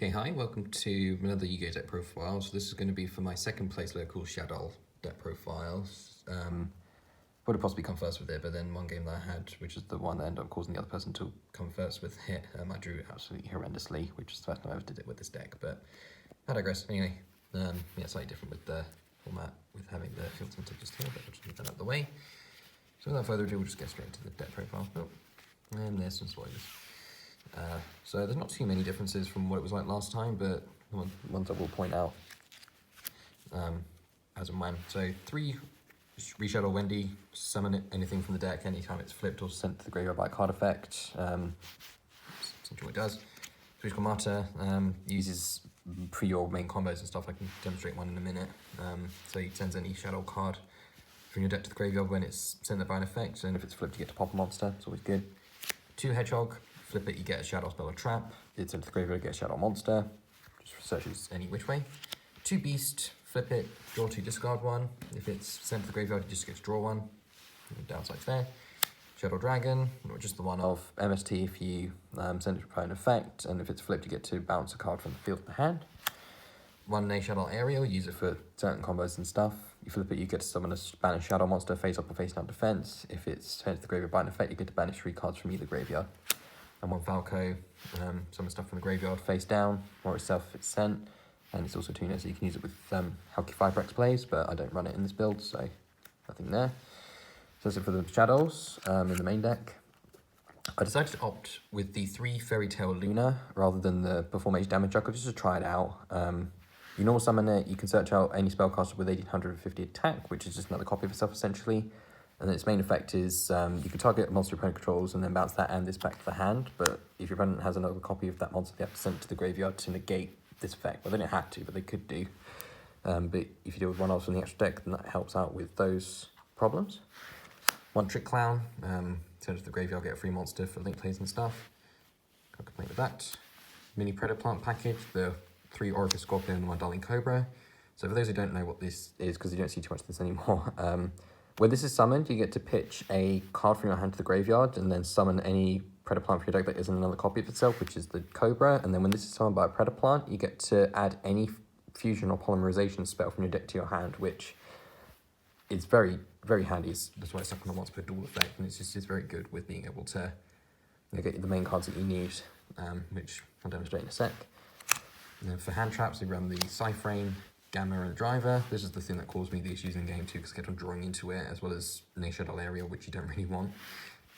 Okay, hi, welcome to another Yu-Gi-Oh! Deck Profile. So this is going to be for my second place local Shaddoll Deck Profiles. Would have possibly come first with it, but then one game that I had, which is the one that ended up causing the other person to come first with hit, I drew absolutely horrendously, which is the first time I ever did it with this deck, but I digress. Anyway, yeah, slightly different with the format, with having the field center just here, but we'll just move that out of the way. So without further ado, we'll just get straight into the deck profile. Oh, and there's some spoilers. So there's not too many differences from what it was like last time, but ones I will point out as and when. So 3 Reshaddoll Wendi, summon it, anything from the deck anytime it's flipped or sent to the graveyard by a card effect. Essentially what it does. 3 Squamata uses pre your main combos and stuff. I can demonstrate one in a minute. So he sends any Shaddoll card from your deck to the graveyard when it's sent there by an effect, and if it's flipped you get to pop a monster, it's always good. 2 Hedgehog, flip it, you get a Shaddoll spell or trap. It's into the graveyard, you get a Shaddoll monster. Just searches any which way. 2 Beast, flip it, draw 2, discard 1. If it's sent to the graveyard, you just get to draw 1. No downsides there. Shaddoll Dragon, or just the one of MST if you send it to an effect, and if it's flipped, you get to bounce a card from the field to the hand. 1 Naeshaddoll Ariel, use it for certain combos and stuff. You flip it, you get to summon a banish Shaddoll monster, face up or face down defense. If it's sent to the graveyard by an effect, you get to banish 3 cards from either graveyard. And 1 Falco, summon stuff from the graveyard face down, or itself if it's sent. And it's also tuner, so you can use it with how Fibrax plays, but I don't run it in this build, so nothing there. So that's it for the Shaddolls in the main deck. I decided to opt with the 3 Fairy Tale Luna rather than the Performage damage juggler just to try it out. You normal summon it, you can search out any spellcaster with 1850 attack, which is just another copy of itself essentially. And then its main effect is you can target a monster your opponent controls and then bounce that and this back to the hand. But if your opponent has another copy of that monster, they have to send it to the graveyard to negate this effect. Well, they don't have to, but they could do. But if you deal with one else from the extra deck, then that helps out with those problems. 1 Trick Clown, send it to the graveyard, get a free monster for link plays and stuff. Can't complain with that. Mini Predaplant package, the 3 Oraphys Scorpio and 1 Darlington Cobra. So for those who don't know what this is, because you don't see too much of this anymore, when this is summoned, you get to pitch a card from your hand to the graveyard and then summon any Predaplant from your deck that isn't another copy of itself, which is the Cobra. And then when this is summoned by a Predaplant, you get to add any Fusion or Polymerization spell from your deck to your hand, which is very, very handy. That's why it's stuck on a once per duel effect, and it's very good with being able to get the main cards that you need, which I'll demonstrate in a sec. And then for hand traps, we run the Psy-Frame Gamma and Driver. This is the thing that caused me the issues in game 2 because I kept on drawing into it, as well as Naeshaddoll Ariel, which you don't really want.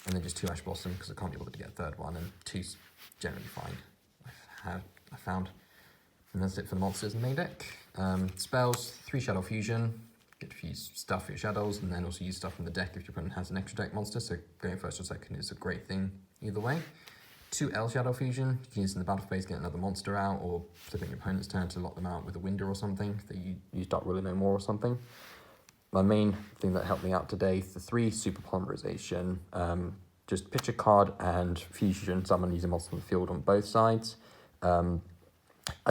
And then just 2 Ash Blossom because I can't be bothered to get a third one, and 2's generally fine, I found. And that's it for the monsters in the main deck. Spells, 3 Shaddoll Fusion, get to use stuff for your Shaddolls, and then also use stuff from the deck if your opponent has an extra deck monster, so going first or second is a great thing either way. 2 Shaddoll Fusion, you can use in the battle phase, get another monster out, or flip it in your opponent's turn to lock them out with a Winda or something, that you start really no more or something. My main thing that helped me out today, the 3 Super Polymerization, just pitch a card and Fusion summon using monsters on the field on both sides. I don't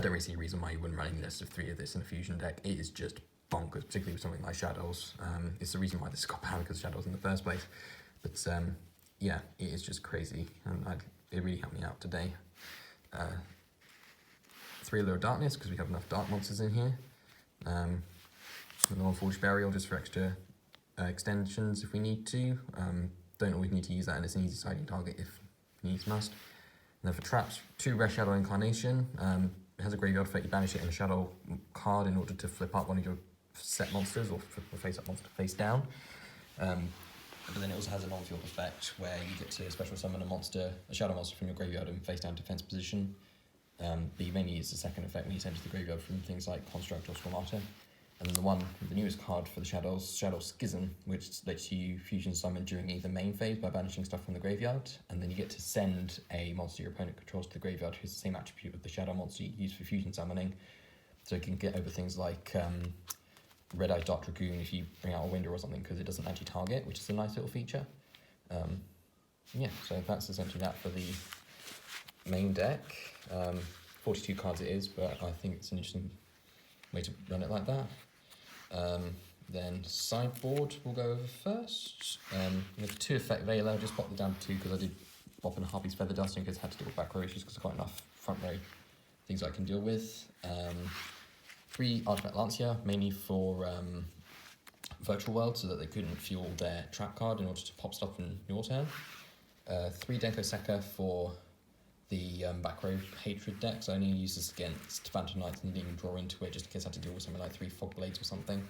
really see a reason why you wouldn't run any list of 3 of this in a Fusion deck. It is just bonkers, particularly with something like Shaddolls. It's the reason why this got banned, because Shaddolls in the first place. But yeah, it is just crazy, and it really helped me out today. 3 Allure of Darkness, because we have enough dark monsters in here. Another 1 Foolish Burial, just for extra extensions if we need to. Don't always need to use that, and it's an easy siding target if needs must. And then for traps, 2 Reshaddoll Incarnation. It has a graveyard effect, you banish it in a Shaddoll card in order to flip up one of your set monsters, or flip the face up monster face down. But then it also has a non-field effect where you get to special summon a Shaddoll monster from your graveyard in face down defense position. But you mainly use the second effect when you send it to the graveyard from things like Construct or Squamata. And then the newest card for the Shaddolls, Shaddoll Schism, which lets you fusion summon during either main phase by banishing stuff from the graveyard, and then you get to send a monster your opponent controls to the graveyard who's the same attribute of the Shaddoll monster you use for fusion summoning. So you can get over things like Red Eyes Dark Dragoon if you bring out a Winda or something, because it doesn't anti-target, which is a nice little feature. Yeah, so that's essentially that for the main deck. 42 cards it is, but I think it's an interesting way to run it like that. Then sideboard we'll go over first. With 2 effect Veiler, just pop them down to 2 because I did pop in a Harpy's Feather Dusting because I had to deal with back row issues because I've got enough front row things I can deal with. 3 Artifact Lancea, mainly for Virtual World, so that they couldn't fuel their trap card in order to pop stuff in your turn. 3 Denko Sekka for the back row hatred decks. I only use this against Phantom Knights and didn't even draw into it, just in case I had to deal with something like 3 Fog Blades or something.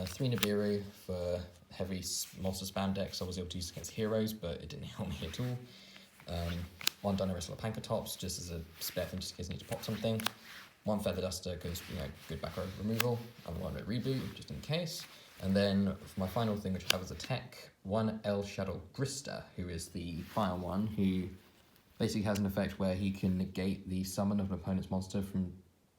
3 Nibiru for heavy monster spam decks. I was able to use against heroes, but it didn't help me at all. 1 Dinowrestler Pankratops, just as a spare thing, just in case I need to pop something. 1 Feather Duster, because, good back row removal. And 1 Red Reboot, just in case. And then, for my final thing, which I have as a tech, 1 Shaddoll Grysta, who is the fire one, who basically has an effect where he can negate the summon of an opponent's monster from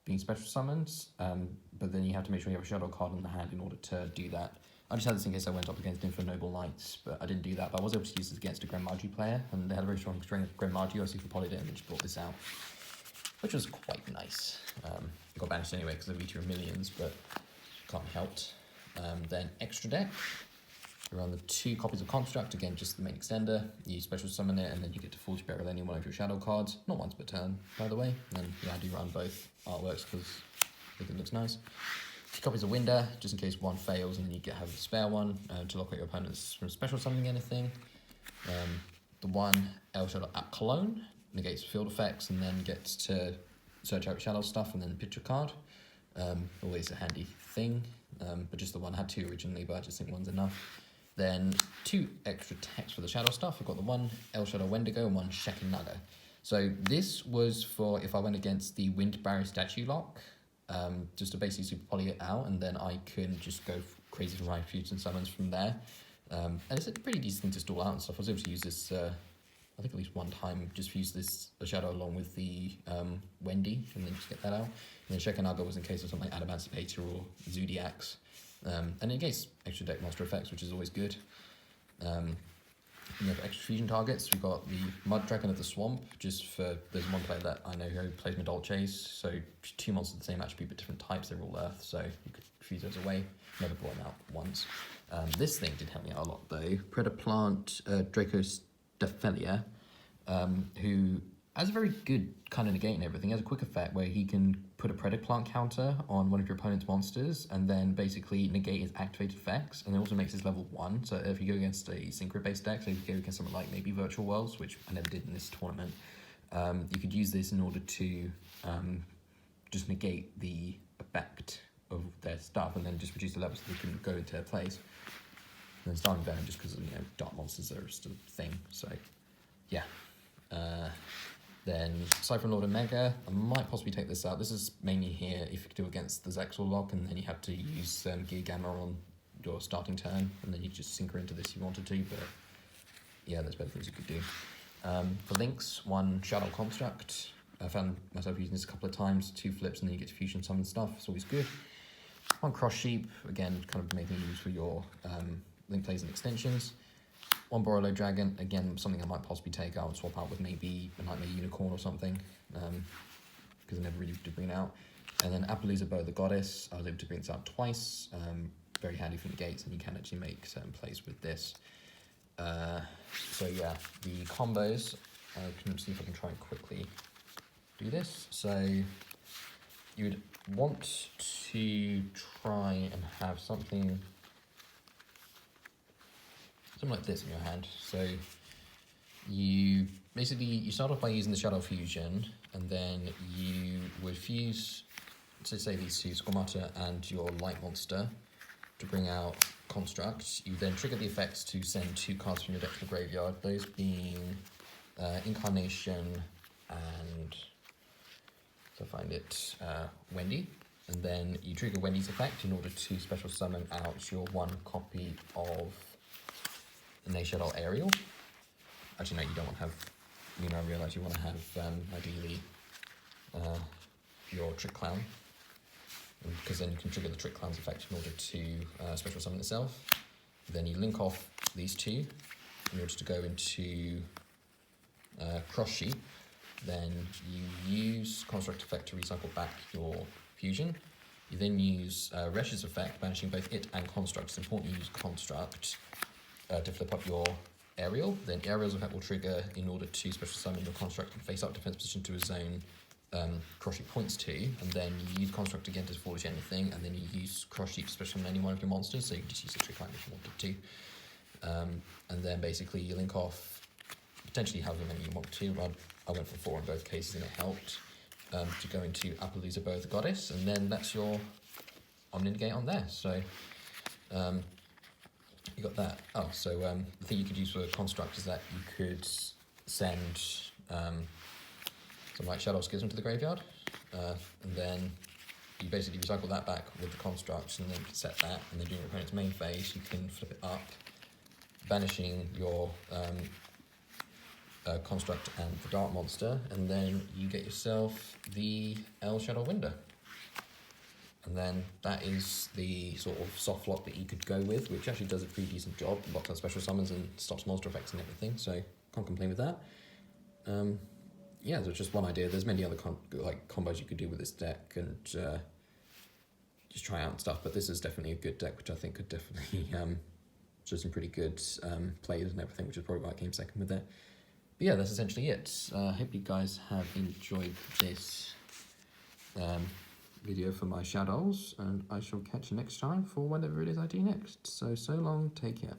being special summons, but then you have to make sure you have a Shaddoll card in the hand in order to do that. I just had this in case I went up against Noble Knights, but I didn't do that. But I was able to use this against a Gren Maju player, and they had a very strong string of Gren Maju. I super polyed it and then just brought this out, which was quite nice. It got banished anyway because of V2 Millions, but can't be helped. Then extra deck, you run the 2 copies of Construct, again just the main extender. You special summon it, and then you get to Forge Barrel any one of your Shadow cards, not once per turn, by the way. And then I do run both artworks because I think it looks nice. 2 copies of Winda, just in case one fails, and then you have a spare one to lock out your opponents from special summoning anything. The 1 Shaddoll Clone negates field effects, and then gets to search out Shadow stuff and then picture card. Always a handy thing, but just the one. I had 2 originally, but I just think 1's enough. Then 2 extra text for the Shadow stuff. I've got the 1 Shaddoll Wendigo and 1 Shekinnaga. So this was for if I went against the Wind Barrier Statue lock, just to basically super poly it out, and then I can just go crazy for my fusion summons from there. And it's a pretty decent thing to stall out and stuff. I was able to use this, I think at least 1 time, just use this Shadow along with the Wendi, and then just get that out. And then Shekinnaga was in case of something like Adamantipator or Zodiacs. And it gets extra deck monster effects, which is always good. You have extra fusion targets. We've got the Mud Dragon of the Swamp, just for, there's one player that I know who plays Madolches, so 2 monsters of the same attribute but different types, they're all Earth, so you could fuse those away. Never brought them out once. This thing did help me out a lot though. Predaplant Dracostefelia, who has a very good kind of negate and everything. He has a quick effect where he can put a Predaplant counter on one of your opponent's monsters and then basically negate his activated effects, and it also makes his level 1. So if you go against a synchro-based deck, so if you go against something like maybe Virtual Worlds, which I never did in this tournament, you could use this in order to just negate the effect of their stuff and then just reduce the levels so they can go into their place. And then starting down just because dark monsters are still a thing, so yeah. Then Psy-Frame Omega, I might possibly take this out. This is mainly here if you do against the Zexal lock, and then you have to use Gear Gamma on your starting turn, and then you just synchro into this if you wanted to, but yeah, there's better things you could do. For links, 1 Shaddoll Construct. I found myself using this a couple of times, 2 flips, and then you get to fusion summon stuff, it's always good. 1 Cross Sheep, again, kind of making use for your link plays and extensions. 1 Shaddoll Dragon, again, something I might possibly take out and swap out with maybe a Nightmare Unicorn or something, because I never really did bring it out. And then Appaloosa Bow the Goddess, I was able to bring this out twice, very handy for the gates, and you can actually make certain plays with this. So yeah, the combos, I can see if I can try and quickly do this. So you would want to try and have something like this in your hand. So you basically, you start off by using the Shaddoll Fusion, and then you would fuse, so say these 2, Squamata and your light monster, to bring out Construct. You then trigger the effects to send 2 cards from your deck to the graveyard, those being Incarnation and, so find it, Wendi. And then you trigger Wendy's effect in order to special summon out your 1 copy of Naeshaddoll Ariel. Actually, no, you don't want to have, I realise you want to have, ideally, your Trick Clown, because then you can trigger the Trick Clown's effect in order to special summon itself. Then you link off these 2 in order to go into Cross Sheep. Then you use Construct effect to recycle back your fusion. You then use Resh's effect, banishing both it and Construct. It's important you use Construct to flip up your Ariel. Then Ariel's effect will trigger in order to special summon your Construct and face up defense position to a zone cross sheet points to, and then you use construct again to forge anything, and then you use cross sheet to special on any one of your monsters, so you can just use a trick line if you wanted to. And then basically you link off potentially however many you want to. I went for 4 in both cases and it helped, to go into Appaloosa Both Goddess, and then that's your Omni-Negate on there. So you got that. Oh, so the thing you could use for construct is that you could send something like Shaddoll Schism to the graveyard, and then you basically recycle that back with the construct, and then you can set that, and then during your opponent's main phase you can flip it up, banishing your construct and the dark monster, and then you get yourself the Shaddoll Winda. And then that is the sort of soft lock that you could go with, which actually does a pretty decent job. Locks out special summons and stops monster effects and everything, so can't complain with that. Yeah, there's just one idea. There's many other combos you could do with this deck and just try out and stuff, but this is definitely a good deck, which I think could definitely show some pretty good plays and everything, which is probably why I came second with it. But yeah, that's essentially it. I hope you guys have enjoyed this video for my Shaddolls, and I shall catch you next time for whatever it is I do next. So long, take care.